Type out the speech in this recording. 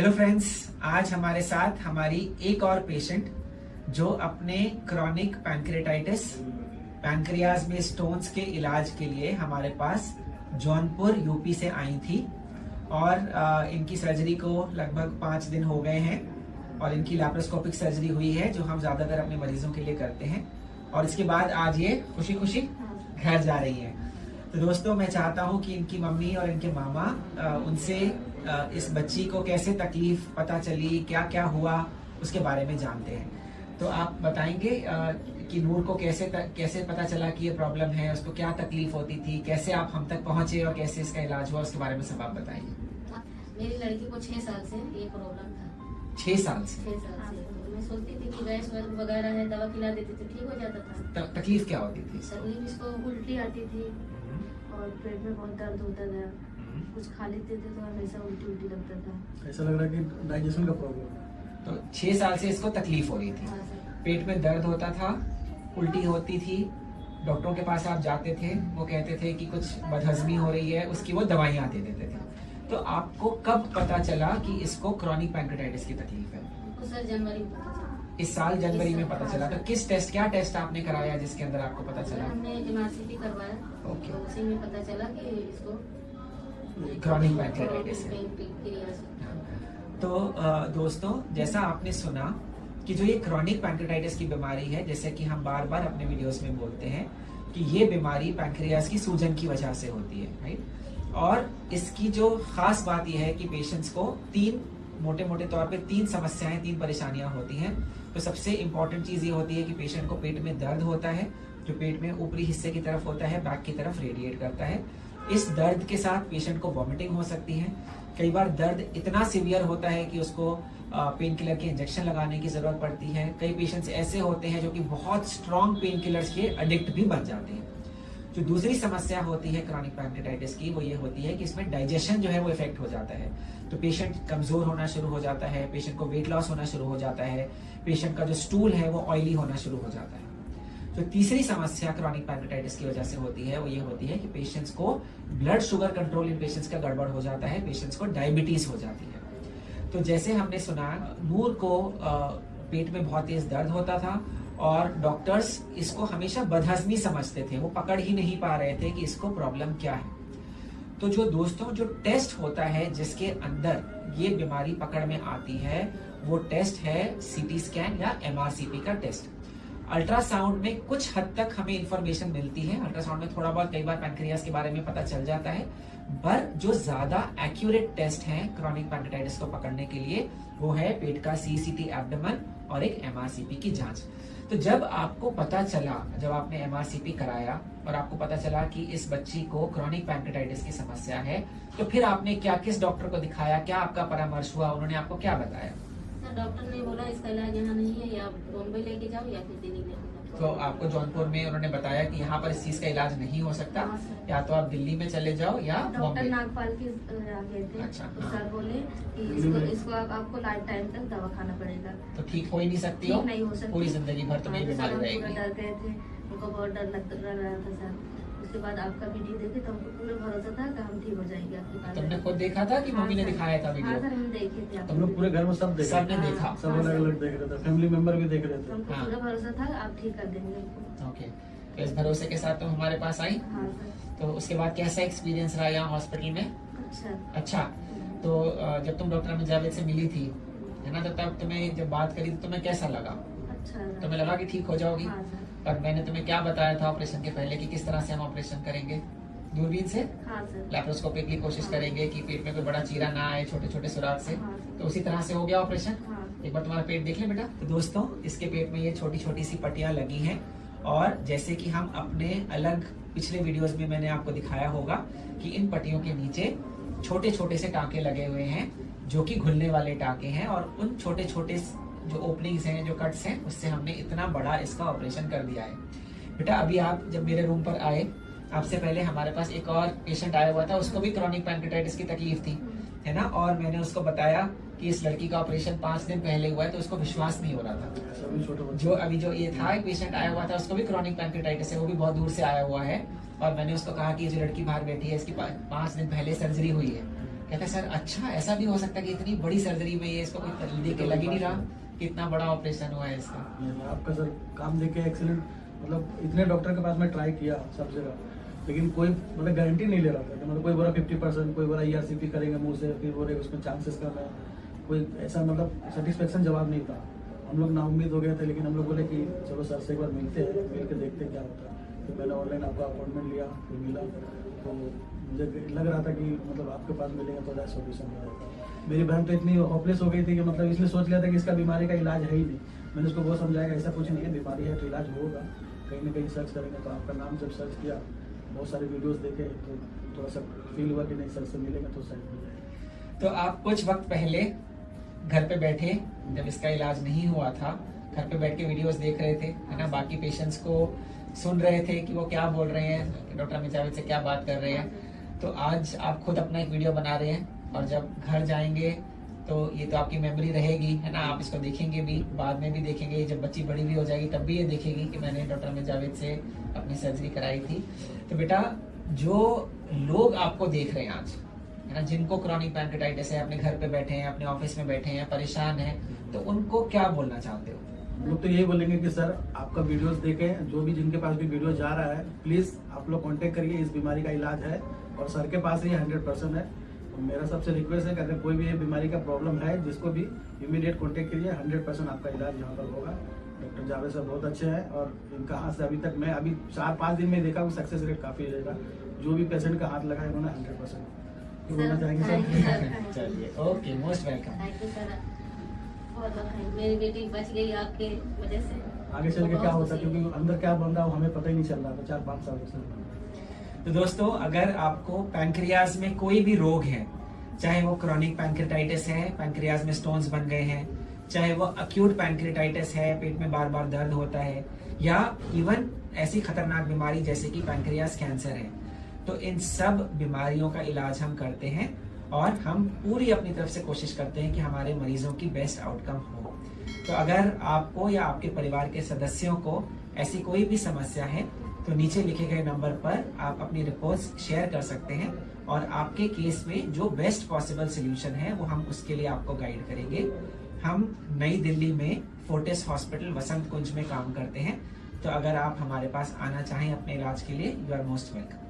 Hello friends, आज हमारे साथ हमारी एक और पेशेंट जो अपने क्रॉनिक पैंक्रेटाइटिस पैंक्रियाज में स्टोन्स के इलाज के लिए हमारे पास जौनपुर यूपी से आई थी और इनकी सर्जरी को लगभग 5 दिन हो गए हैं और इनकी लैप्रोस्कोपिक सर्जरी हुई है जो हम ज्यादातर अपने मरीजों के लिए करते हैं और इसके बाद आज ये खुशी खुशी घर जा रही है। तो दोस्तों, मैं चाहता हूं कि इनकी मम्मी और इनके मामा उनसे इस बच्ची को कैसे तकलीफ पता चली, क्या क्या हुआ, उसके बारे में जानते हैं। तो आप बताएंगे कि नूर को कैसे पता चला कि ये प्रॉब्लम है, उसको क्या तकलीफ होती थी, कैसे आप हम तक पहुंचे और कैसे इसका इलाज हुआ, उसके बारे में सब आप बताइए। मेरी लड़की को 6 साल से ये प्रॉब्लम था। 6 साल से? 6 साल से मैं सोचती थी कि गैस वगैरह है, दवा खिला देती थी, ठीक हो जाता था। तकलीफ क्या होती थी? तकलीफ इसको उल्टी आती थी और पेट में बहुत दर्द होता था। कुछ खा लेते थे तो हमेशा उल्टी उल्टी लगता था। ऐसा लग रहा है कि डाइजेशन का प्रॉब्लम। तो 6 साल से इसको तकलीफ हो रही थी, पेट में दर्द होता था, उल्टी होती थी, डॉक्टरों के पास आप जाते थे, वो कहते थे कि कुछ बदहजमी हो रही है, उसकी वो दवाइयां दे देते थे। तो आपको कब पता चला कि इसको क्रॉनिक पैंक्रेटाइटिस की तकलीफ है? सर जनवरी में पता चला। इस साल जनवरी में पता चला। तो क्या टेस्ट आपने कराया जिसके अंदर आपको पता चला? हमने MRCP करवाया। ओके। तो उसी में पता चला कि इसको क्रॉनिक पैंक्रेटाइटिस है। तो दोस्तों, जैसा आपने सुना कि जो ये क्रॉनिक पैंक्रेटाइटिस की बीमारी है, जैसे कि हम बार बार अपने वीडियोस में बोलते हैं कि ये बीमारी पैंक्रियाज की सूजन की वजह से होती है, राइट। और इसकी जो खास बात यह है कि पेशेंट्स को मोटे मोटे तौर पे 3 समस्याएं, 3 परेशानियां होती हैं। तो सबसे इंपॉर्टेंट चीज ये होती है कि पेशेंट को पेट में दर्द होता है, जो पेट में ऊपरी हिस्से की तरफ होता है, बैक की तरफ रेडिएट करता है। इस दर्द के साथ पेशेंट को वॉमिटिंग हो सकती है। कई बार दर्द इतना सिवियर होता है कि उसको पेन किलर के इंजेक्शन लगाने की जरूरत पड़ती है। कई पेशेंट्स ऐसे होते हैं जो कि बहुत स्ट्रॉन्ग पेन किलर्स के एडिक्ट भी बन जाते हैं। जो दूसरी समस्या होती है क्रॉनिक पैंक्रेटाइटिस की, वो ये होती है कि इसमें डाइजेशन जो है वो इफेक्ट हो जाता है। तो पेशेंट कमजोर होना शुरू हो जाता है, पेशेंट को वेट लॉस होना शुरू हो जाता है, पेशेंट का जो स्टूल है वो ऑयली होना शुरू हो जाता है। जो तीसरी समस्या क्रॉनिक पैंक्रेटाइटिस की वजह से होती है वो ये होती है कि पेशेंट्स को ब्लड शुगर कंट्रोल इन पेशेंट्स का गड़बड़ हो जाता है, पेशेंट्स को डायबिटीज हो जाती है। तो जैसे हमने सुना, नूर को पेट में बहुत तेज दर्द होता था और डॉक्टर्स इसको हमेशा बदहजमी समझते थे, वो पकड़ ही नहीं पा रहे थे कि इसको प्रॉब्लम क्या है। तो जो दोस्तों, जो टेस्ट होता है जिसके अंदर ये बीमारी पकड़ में आती है, वो टेस्ट है CT स्कैन या MRCP का टेस्ट। अल्ट्रासाउंड में कुछ हद तक हमें इंफॉर्मेशन मिलती है, अल्ट्रासाउंड में थोड़ा बहुत कई बार पैंक्रियाज के बारे में पता चल जाता है, पर जो ज्यादा एक्यूरेट टेस्ट है क्रॉनिक पैंक्रेटाइटिस को पकड़ने के लिए वो है पेट का CCT एब्डोमेन और एक MRCP की जांच। तो जब आपको पता चला, जब आपने MRCP कराया और आपको पता चला कि इस बच्ची को क्रॉनिक पैंक्रेटाइटिस की समस्या है, तो फिर आपने किस डॉक्टर को दिखाया, क्या आपका परामर्श हुआ, उन्होंने आपको क्या बताया? डॉक्टर ने बोला इसका इलाज यहाँ नहीं है, या बॉम्बे लेके जाओ या फिर दिल्ली लेके जाओ। तो आपको जौनपुर में उन्होंने बताया कि यहाँ पर इस चीज का इलाज नहीं हो सकता, या तो आप दिल्ली में चले जाओ या डॉक्टर बॉम्बे। नागपाल के गए थे। अच्छा, तो हाँ। सर बोले कि इसको आपको लाइफ टाइम तक दवा खाना पड़ेगा। तो ठीक हो ही नहीं सकती हो, ठीक नहीं हो सकती, पूरी जिंदगी भर तुम्हें बीमारी रहेगी। डर गए थे, उनको बहुत डर रहा था सर। उसके बाद आपका वीडियो देखे तो हमको पूरा भरोसा था कि हम ठीक हो जाएंगे आपके पास। तुमने खुद देखा था कि मम्मी ने दिखाया था हाँ वीडियो? सर, हम देखे थे। हम लोग पूरे घर में सब देखे, सबने देखा। सब अलग अलग देख रहे थे, फैमिली मेंबर भी देख रहे थे। हमको हाँ। पूरा भरोसा था आप ठीक कर देंगे हमको। ओके, तो इस भरोसे के साथ तुम हमारे पास आई। हाँ सर। तो उसके बाद कैसा एक्सपीरियंस रहा यहाँ हॉस्पिटल में? अच्छा, तो जब तुम डॉक्टर अमित जावेद से मिली थी, है ना, तो तब तुम्हें जब बात करी तो तुम्हें कैसा लगा? अच्छा, तुम्हें लगा कि ठीक हो जाओगी? हाँ सर। पर मैंने तुम्हें क्या बताया था ऑपरेशन के पहले कि किस तरह से हम ऑपरेशन करेंगे? दूरबीन से, हाँ सर। लैप्रोस्कोपिकली कोशिश करेंगे कि पेट में कोई बड़ा चीरा ना आए, छोटे छोटे सुराख से। हाँ। तो उसी तरह से हो गया ऑपरेशन। हाँ। एक बार तुम्हारा पेट देख ले बेटा। तो दोस्तों, इसके पेट में ये छोटी छोटी सी पट्टियां लगी हैं और जैसे कि हम अपने अलग पिछले वीडियोस में मैंने आपको दिखाया होगा कि इन पट्टियों के नीचे छोटे छोटे से टाँके लगे हुए हैं जो कि घुलने वाले टाँके हैं, और उन छोटे छोटे जो ओपनिंग्स हैं, जो कट्स हैं, उससे हमने इतना बड़ा इसका ऑपरेशन कर दिया है। बेटा, अभी आप जब मेरे रूम पर आए आपसे पहले हमारे पास एक और पेशेंट आया हुआ था, उसको भी क्रॉनिक पैंक्रेटाइटिस की तकलीफ थी, है ना, और मैंने उसको बताया कि इस लड़की का ऑपरेशन 5 दिन पहले हुआ है, तो उसको विश्वास नहीं हो रहा था। सभी छोटे बच्चे जो अभी जो ये था, एक पेशेंट आया हुआ था, उसको भी क्रॉनिक पैंक्रेटाइटिस है, वो भी बहुत दूर से आया हुआ है, और मैंने उसको कहा कि ये जो लड़की बाहर बैठी है, इसकी 5 दिन पहले सर्जरी हुई है। कहता है सर अच्छा ऐसा भी हो सकता है कि इतनी बड़ी सर्जरी में ये इसको कोई देख के लग ही नहीं रहा कि इतना बड़ा ऑपरेशन हुआ है इसका। आपका सर काम देख के एक्सीलेंट, मतलब इतने डॉक्टर के पास मैं ट्राई किया सब जगह, लेकिन कोई मतलब गारंटी नहीं ले रहा था। मतलब कोई बोला 50%, कोई बोला ERCP करेंगे मुंह से, फिर बोले उसमें चांसेस कम है, कोई ऐसा मतलब सेटिस्फेक्शन जवाब नहीं था। हम लोग नाउम्मीद हो गए थे, लेकिन हम लोग बोले कि चलो सर से एक बार मिलते हैं, मिल के देखते हैं क्या होता है। फिर मैंने ऑनलाइन आपका अपॉइंटमेंट लिया, फिर मिला, तो मुझे लग रहा था कि मतलब आपके पास मिलेगा तो ज़्यादा सोल्यूशन हो जाएगा। मेरी बहन तो इतनी होपलेस हो गई थी कि मतलब इसलिए सोच लिया था कि इसका बीमारी का इलाज है ही नहीं। मैंने उसको बहुत समझाया ऐसा कुछ नहीं है, बीमारी है तो इलाज होगा, कहीं ना कहीं सर्च करेंगे। तो आपका नाम जब सर्च किया, बहुत सारे वीडियोस देखे, तो थोड़ा सा फील हुआ कि नहीं सर से मिलेगा तो सही हो जाएगा। तो आप कुछ वक्त पहले घर पे बैठे, जब इसका इलाज नहीं हुआ था, घर पे बैठ के वीडियोस देख रहे थे, है ना, बाकी पेशेंट्स को सुन रहे थे कि वो क्या बोल रहे हैं, डॉक्टर अमित जावेद से क्या बात कर रहे हैं। तो आज आप खुद अपना एक वीडियो बना रहे हैं, और जब घर जाएंगे तो ये तो आपकी मेमोरी रहेगी, है ना, आप इसको देखेंगे भी, बाद में भी देखेंगे, जब बच्ची बड़ी भी हो जाएगी तब भी ये देखेगी कि मैंने डॉक्टर अमित जावेद से अपनी सर्जरी कराई थी। तो बेटा, जो लोग आपको देख रहे हैं आज, है ना, जिनको क्रॉनिक पैंक्रेटाइटिस है, अपने घर पे बैठे हैं, अपने ऑफिस में बैठे हैं, परेशान हैं, तो उनको क्या बोलना चाहते हो? लोग तो यही बोलेंगे कि सर आपका वीडियोस देखें, जो भी जिनके पास भी वीडियो जा रहा है, प्लीज आप लोग कांटेक्ट करिए, इस बीमारी का इलाज है और सर के पास ही 100% है। तो मेरा सबसे रिक्वेस्ट है कि अगर कोई भी ये बीमारी का प्रॉब्लम है, जिसको भी इमीडिएट कांटेक्ट करिए, 100% आपका इलाज यहाँ पर होगा। डॉक्टर जावेद साहब बहुत अच्छे हैं, और इनका हाथ से अभी तक मैं 4-5 दिन में देखा, सक्सेस रेट काफी रहेगा। जो भी पेशेंट का हाथ लगाए उन्होंने 100%। Thank you sir. चलिए, okay, most welcome. Thank you sir, बहुत बहुत मेरी बेटी बच गई आपके वजह से। आगे चल के क्या होता है, क्योंकि अंदर क्या बन रहा है वो हमें पता ही नहीं चल रहा था 4-5 साल से। तो दोस्तों, अगर आपको पैंक्रियाज में कोई भी रोग है, चाहे वो क्रॉनिक पैंक्रेटाइटिस है, पैंक्रियाज में स्टोन्स बन गए हैं, चाहे वो अक्यूट पैंक्रेटाइटिस है, पेट में बार बार दर्द होता है, या इवन ऐसी खतरनाक बीमारी जैसे कि पैंक्रियाज कैंसर है, तो इन सब बीमारियों का इलाज हम करते हैं, और हम पूरी अपनी तरफ से कोशिश करते हैं कि हमारे मरीजों की बेस्ट आउटकम हो। तो अगर आपको या आपके परिवार के सदस्यों को ऐसी कोई भी समस्या है, तो नीचे लिखे गए नंबर पर आप अपनी रिपोर्ट्स शेयर कर सकते हैं, और आपके केस में जो बेस्ट पॉसिबल सोल्यूशन है वो हम उसके लिए आपको गाइड करेंगे। हम नई दिल्ली में फोर्टिस हॉस्पिटल वसंत कुंज में काम करते हैं, तो अगर आप हमारे पास आना चाहें अपने इलाज के लिए, यू आर मोस्ट वेलकम।